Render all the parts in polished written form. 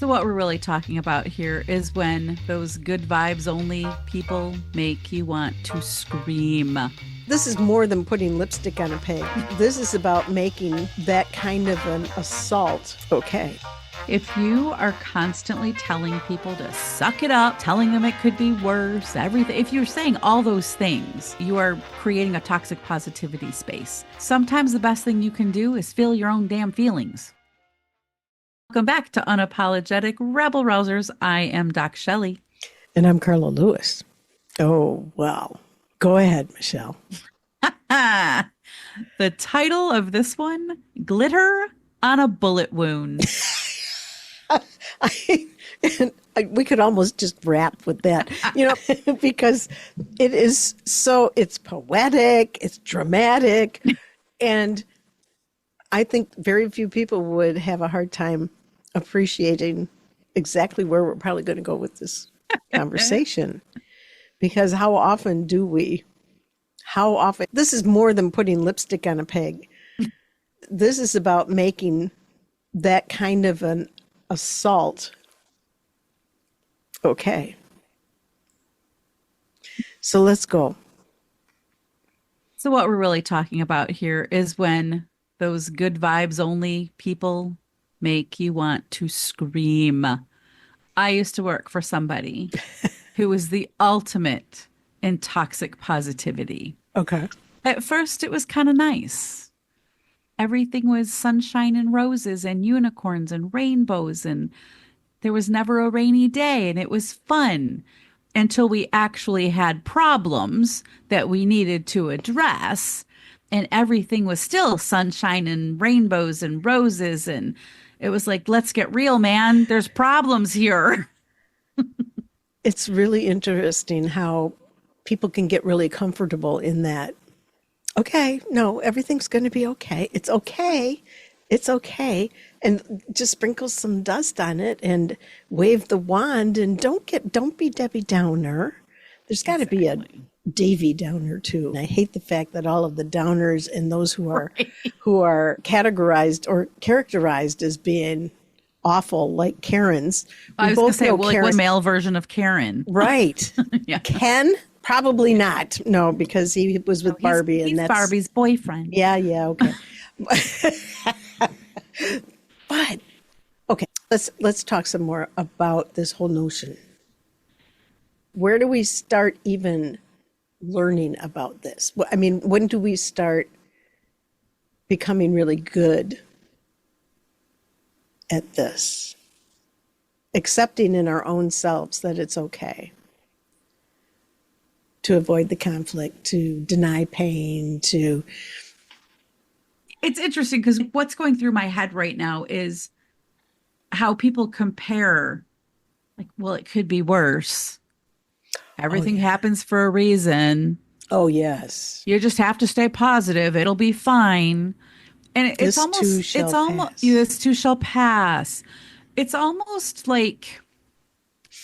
So, what we're really talking about here is when those good vibes only people make you want to scream. This is more than putting lipstick on a pig. This is about making that kind of an assault okay. If you are constantly telling people to suck it up, telling them it could be worse, everything, if you're saying all those things, you are creating a toxic positivity space. Sometimes the best thing you can do is feel your own damn feelings. Welcome back to Unapologetic Rabble-Rousers. I am Doc Shelley. And I'm Carla Lewis. Oh, well. Go ahead, Michelle. The title of this one, Glitter on a Bullet Wound. We could almost just rap with that, because it's poetic, it's dramatic, and I think very few people would have a hard time appreciating exactly where we're probably going to go with this conversation. Because how often, this is more than putting lipstick on a pig. This is about making that kind of an assault okay. So let's go. So what we're really talking about here is when those good vibes only people make you want to scream. I used to work for somebody who was the ultimate in toxic positivity. Okay. At first, it was kind of nice. Everything was sunshine and roses and unicorns and rainbows, and there was never a rainy day, and it was fun until we actually had problems that we needed to address, and everything was still sunshine and rainbows and roses, and it was like, let's get real, man. There's problems here. It's really interesting how people can get really comfortable in that. Okay, no, everything's going to be okay. It's okay. It's okay. And just sprinkle some dust on it and wave the wand, and don't be Debbie Downer. There's got to be a Davy Downer too. And I hate the fact that all of the downers and those who are categorized or characterized as being awful, like Karens. I was going to say, well, like what male version of Karen? Right. Yeah. Ken? Probably not. No, because he was with Barbie, he's that's Barbie's boyfriend. Yeah, okay. But okay, let's talk some more about this whole notion. Where do we start even learning about this? I mean, when do we start becoming really good at this? Accepting in our own selves that it's okay to avoid the conflict, to deny pain, to... It's interesting because what's going through my head right now is how people compare, like, well, it could be worse. Everything happens for a reason. Oh, yes. You just have to stay positive. It'll be fine. And this too shall pass. It's almost like,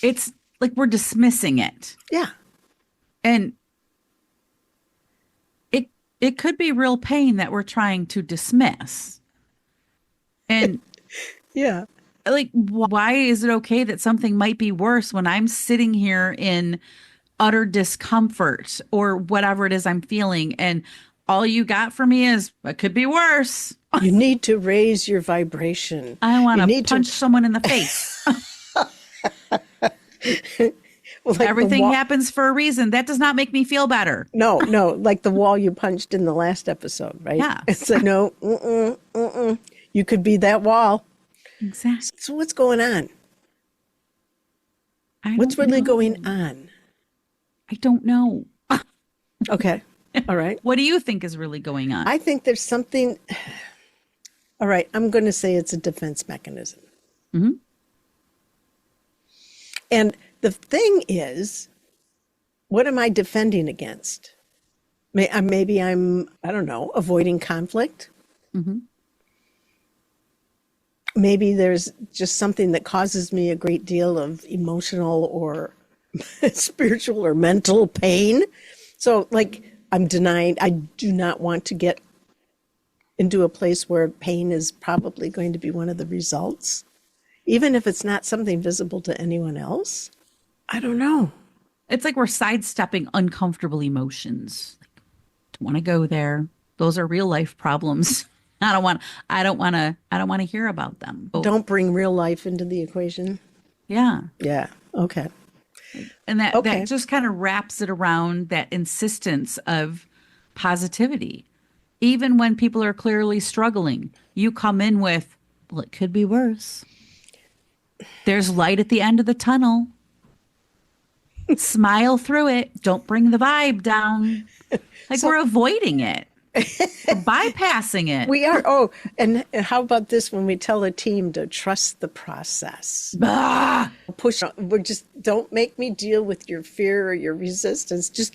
it's like we're dismissing it. Yeah. And it could be real pain that we're trying to dismiss. And yeah, like, why is it okay that something might be worse when I'm sitting here in utter discomfort or whatever it is I'm feeling? And all you got for me is, it could be worse. You need to raise your vibration. I want to punch someone in the face. Like everything happens for a reason. That does not make me feel better. No, like the wall you punched in the last episode, right? Yeah. It's like, no, you could be that wall. Exactly. So what's going on? What's really going on? I don't know. Okay. All right. What do you think is really going on? I think there's something. All right. I'm going to say it's a defense mechanism. Mm-hmm. And the thing is, what am I defending against? Maybe I'm, I don't know, avoiding conflict. Mm-hmm. Maybe there's just something that causes me a great deal of emotional or spiritual or mental pain. So, like, I'm denying, I do not want to get into a place where pain is probably going to be one of the results. even if it's not something visible to anyone else. I don't know. It's like we're sidestepping uncomfortable emotions. Like, don't want to go there. Those are real life problems. I don't want to hear about them. Oh, Don't bring real life into the equation. yeah. Yeah. Okay. And that Okay. just kind of wraps it around that insistence of positivity. Even when people are clearly struggling, you come in with, well, it could be worse. There's light at the end of the tunnel. Smile through it. Don't bring the vibe down. Like So we're avoiding it. We're bypassing it. we are. Oh, and how about this when we tell a team to trust the process? Ah, Push on. We're just, don't make me deal with your fear or your resistance. Just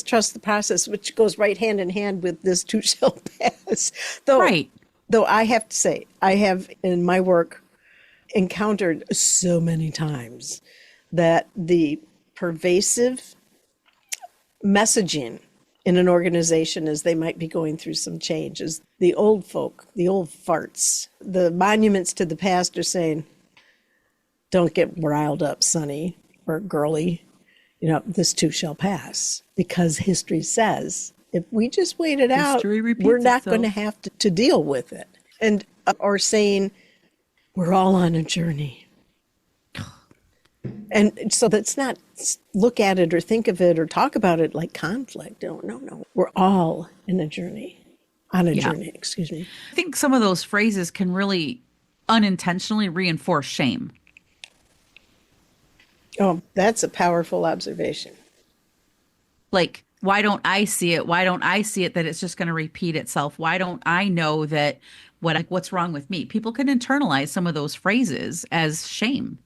trust the process, which goes right hand in hand with this too shall pass. right. Though I have to say, I have in my work encountered so many times that the pervasive messaging in an organization as they might be going through some changes, the old folk, the old farts, the monuments to the past are saying, don't get riled up, sonny or girly. This too shall pass, because history says if we just wait it out, History repeats we're not going to itself. have to deal with it. And or saying we're all on a journey. And so that's not look at it or think of it or talk about it like conflict. No. We're all in a journey, on a Yeah. journey, excuse me. I think some of those phrases can really unintentionally reinforce shame. Oh, that's a powerful observation. Like, why don't I see it? Why don't I see it that it's just going to repeat itself? Why don't I know that what's wrong with me? People can internalize some of those phrases as shame.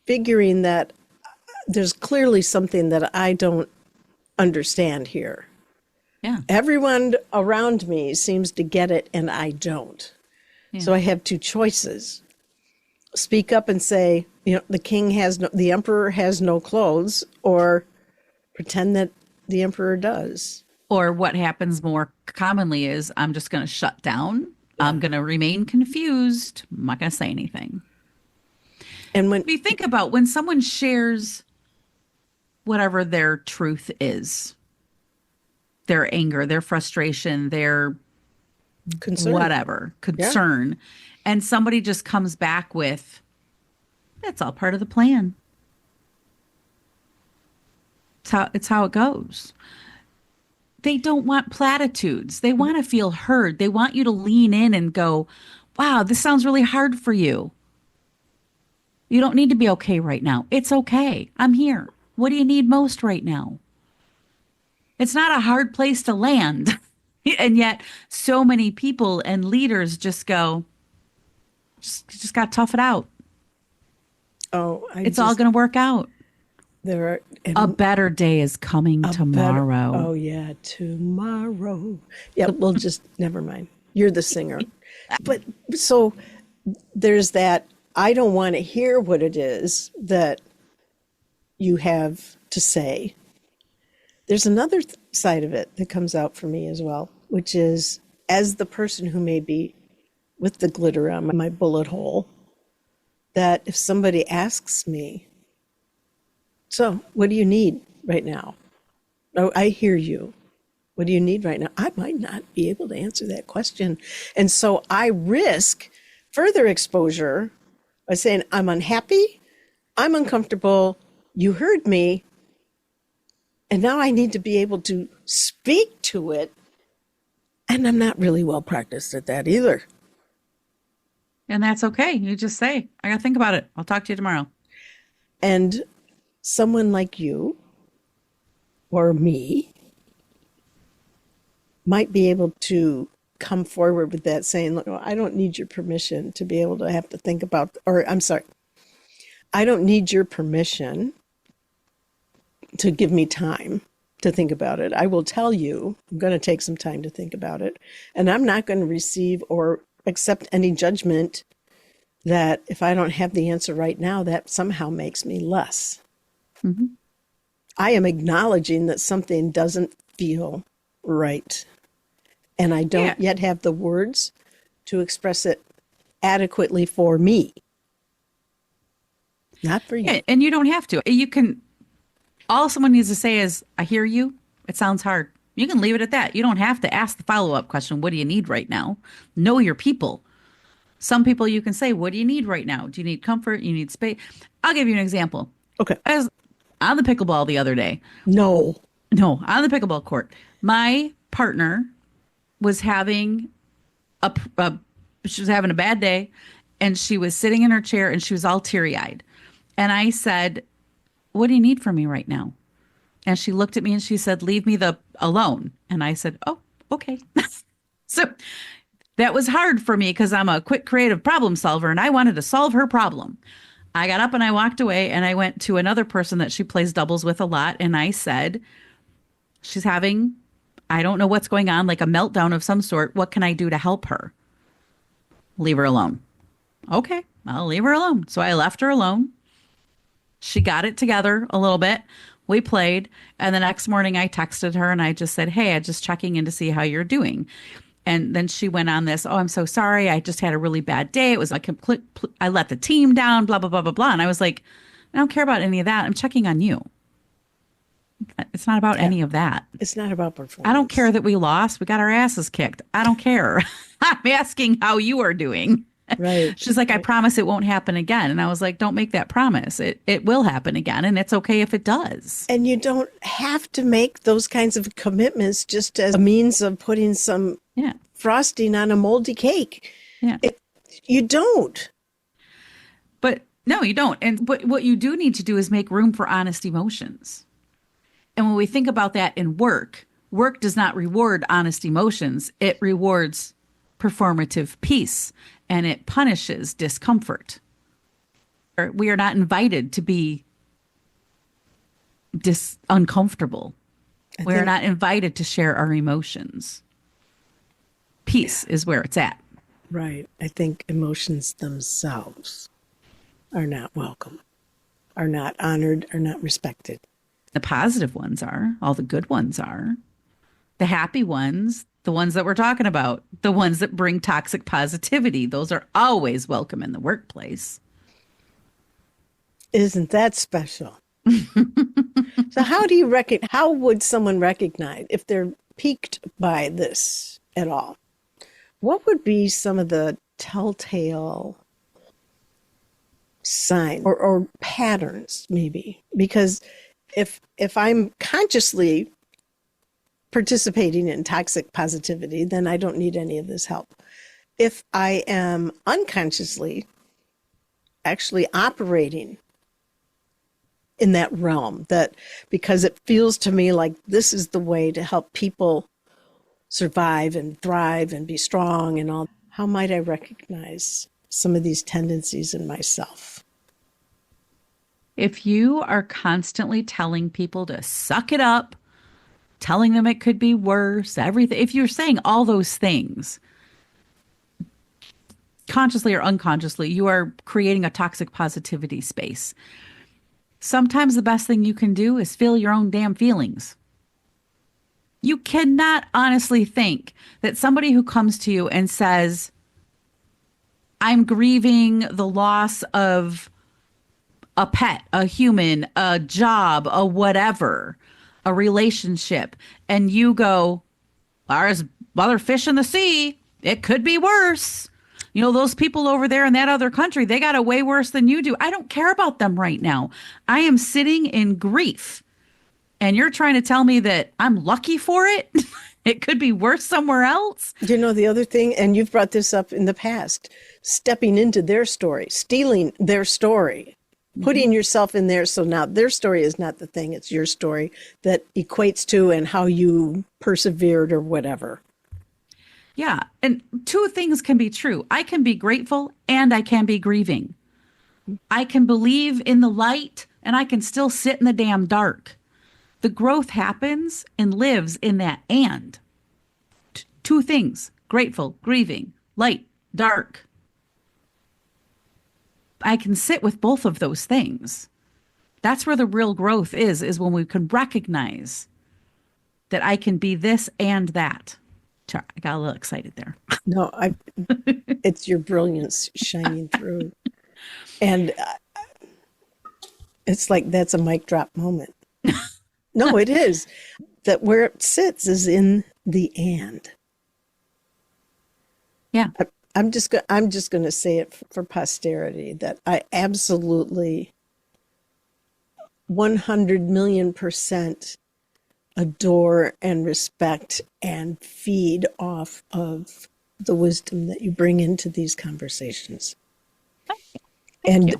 Figuring that there's clearly something that I don't understand here. Yeah. Everyone around me seems to get it and I don't. Yeah. So I have two choices. Speak up and say, the emperor has no clothes, or pretend that the emperor does. Or what happens more commonly is I'm just going to shut down. I'm going to remain confused. I'm not going to say anything. And when If you think about when someone shares whatever their truth is, their anger, their frustration, their concern, whatever concern, and somebody just comes back with, it's all part of the plan. It's how it goes. They don't want platitudes. They want to feel heard. They want you to lean in and go, wow, this sounds really hard for you. You don't need to be okay right now. It's okay. I'm here. What do you need most right now? It's not a hard place to land. And yet so many people and leaders just go, just got to tough it out. all Going to work out. there are A better day is coming tomorrow. Oh yeah, tomorrow. Yeah, we'll just never mind. You're the singer. But so there's that. I don't want to hear what it is that you have to say. There's another side of it that comes out for me as well, which is as the person who may be with the glitter on my bullet hole, that if somebody asks me, so what do you need right now? Oh, I hear you. What do you need right now? I might not be able to answer that question. And so I risk further exposure by saying, I'm unhappy, I'm uncomfortable, you heard me, and now I need to be able to speak to it. And I'm not really well practiced at that either. And that's okay. You just say, I got to think about it. I'll talk to you tomorrow. And someone like you or me might be able to come forward with that saying, look, I don't need your permission to be able to have to think about, or I'm sorry, I don't need your permission to give me time to think about it. I will tell you, I'm going to take some time to think about it. And I'm not going to receive or accept any judgment that if I don't have the answer right now, that somehow makes me less. Mm-hmm. I am acknowledging that something doesn't feel right. And I don't yet have the words to express it adequately for me, not for you. Yeah, and you don't have to. You can, all someone needs to say is, I hear you. It sounds hard. You can leave it at that. You don't have to ask the follow-up question, what do you need right now? Know your people. Some people you can say, what do you need right now? Do you need comfort? You need space? I'll give you an example. Okay. I was on the pickleball the other day. No. No, on the pickleball court. My partner was having a she was having a bad day, and she was sitting in her chair and she was all teary-eyed. And I said, what do you need from me right now? And she looked at me and she said, leave me the alone. And I said, oh, okay. So that was hard for me because I'm a quick creative problem solver and I wanted to solve her problem. I got up and I walked away and I went to another person that she plays doubles with a lot. And I said, she's having, I don't know what's going on, like a meltdown of some sort. What can I do to help her? Leave her alone. Okay, I'll leave her alone. So I left her alone. She got it together a little bit. We played. And the next morning I texted her and I just said, hey, I'm just checking in to see how you're doing. And then she went on this, oh, I'm so sorry. I just had a really bad day. It was like, I let the team down, blah, blah, blah, blah, blah. And I was like, I don't care about any of that. I'm checking on you. It's not about any of that. It's not about performance. I don't care that we lost. We got our asses kicked. I don't care. I'm asking how you are doing. Right. She's like, I promise it won't happen again. And I was like, don't make that promise. It will happen again. And it's okay if it does. And you don't have to make those kinds of commitments just as a means of putting some frosting on a moldy cake. Yeah. You don't. But no, you don't. And but what you do need to do is make room for honest emotions. And when we think about that in work, work does not reward honest emotions. It rewards performative peace, and it punishes discomfort. We are not invited to be uncomfortable. We are not invited to share our emotions. Peace is where it's at. Right. I think emotions themselves are not welcome, are not honored, are not respected. The positive ones are, all the good ones are. The happy ones, the ones that we're talking about, the ones that bring toxic positivity, those are always welcome in the workplace. Isn't that special? So how would someone recognize if they're piqued by this at all? What would be some of the telltale signs or patterns maybe? Because if I'm consciously participating in toxic positivity, then I don't need any of this help. If I am unconsciously actually operating in that realm, that because it feels to me like this is the way to help people survive and thrive and be strong and all, how might I recognize some of these tendencies in myself? If you are constantly telling people to suck it up, telling them it could be worse, everything, if you're saying all those things, consciously or unconsciously, you are creating a toxic positivity space. Sometimes the best thing you can do is feel your own damn feelings. You cannot honestly think that somebody who comes to you and says, I'm grieving the loss of a pet, a human, a job, a whatever, a relationship, and you go, there's other fish in the sea. It could be worse. You know, those people over there in that other country, they got it way worse than you do. I don't care about them right now. I am sitting in grief. And you're trying to tell me that I'm lucky for it? It could be worse somewhere else? You know, the other thing, and you've brought this up in the past, stepping into their story, stealing their story, putting yourself in there. So now their story is not the thing. It's your story that equates to and how you persevered or whatever. Yeah. And two things can be true. I can be grateful and I can be grieving. I can believe in the light and I can still sit in the damn dark. The growth happens and lives in that and. Two things, grateful, grieving, light, dark. I can sit with both of those things. That's where the real growth is when we can recognize that I can be this and that. Sorry, I got a little excited there. No, it's your brilliance shining through. And it's like that's a mic drop moment. No, it is. That where it sits is in the and. Yeah. I'm just going to say it for posterity that I absolutely 100 million% adore and respect and feed off of the wisdom that you bring into these conversations. Thank you.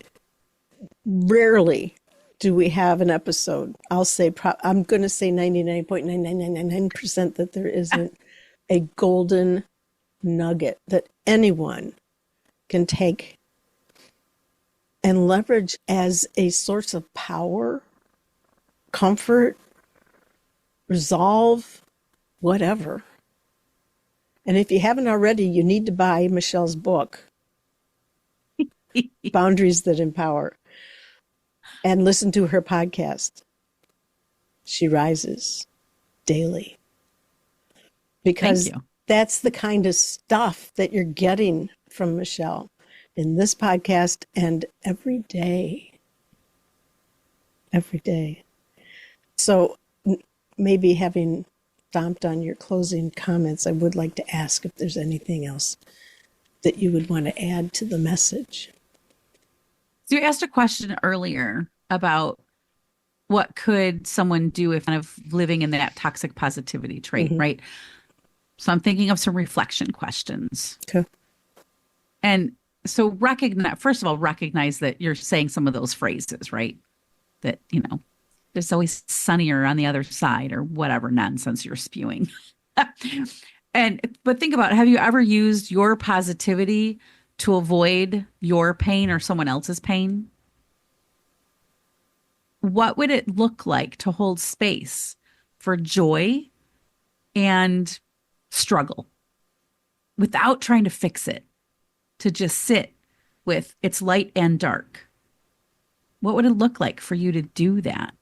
Rarely do we have an episode, I'm going to say 99.99999% that there isn't a golden nugget that anyone can take and leverage as a source of power, comfort, resolve, whatever. And if you haven't already, you need to buy Michelle's book, Boundaries That Empower, and listen to her podcast, She Rises, daily. Because that's the kind of stuff that you're getting from Michelle in this podcast and every day. Every day. So maybe having stomped on your closing comments, I would like to ask if there's anything else that you would want to add to the message. So you asked a question earlier about what could someone do if kind of living in that toxic positivity trait, right? So I'm thinking of some reflection questions. Okay. And so first of all, recognize that you're saying some of those phrases, right? That, there's always sunnier on the other side or whatever nonsense you're spewing. But think about, have you ever used your positivity to avoid your pain or someone else's pain? What would it look like to hold space for joy and struggle without trying to fix it, to just sit with its light and dark? What would it look like for you to do that?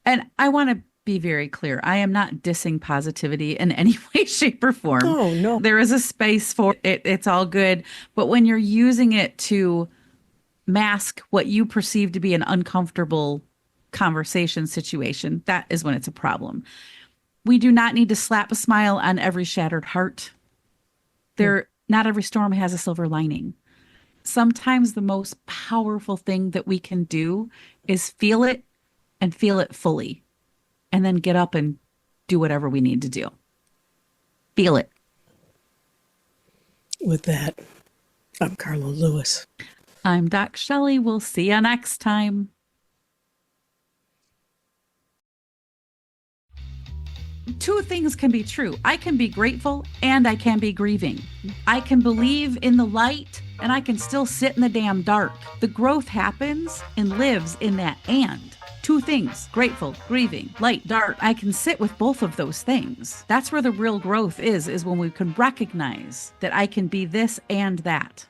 And I want to be very clear. I am not dissing positivity in any way, shape, or form. Oh, no. There is a space for it. It's all good. But when you're using it to mask what you perceive to be an uncomfortable conversation situation, that is when it's a problem. We do not need to slap a smile on every shattered heart. Not every storm has a silver lining. Sometimes the most powerful thing that we can do is feel it and feel it fully, and then get up and do whatever we need to do. Feel it. With that, I'm Carla Lewis. I'm Doc Shelley. We'll see you next time. Two things can be true. I can be grateful and I can be grieving. I can believe in the light and I can still sit in the damn dark. The growth happens and lives in that and. Two things, grateful, grieving, light, dark. I can sit with both of those things. That's where the real growth is when we can recognize that I can be this and that.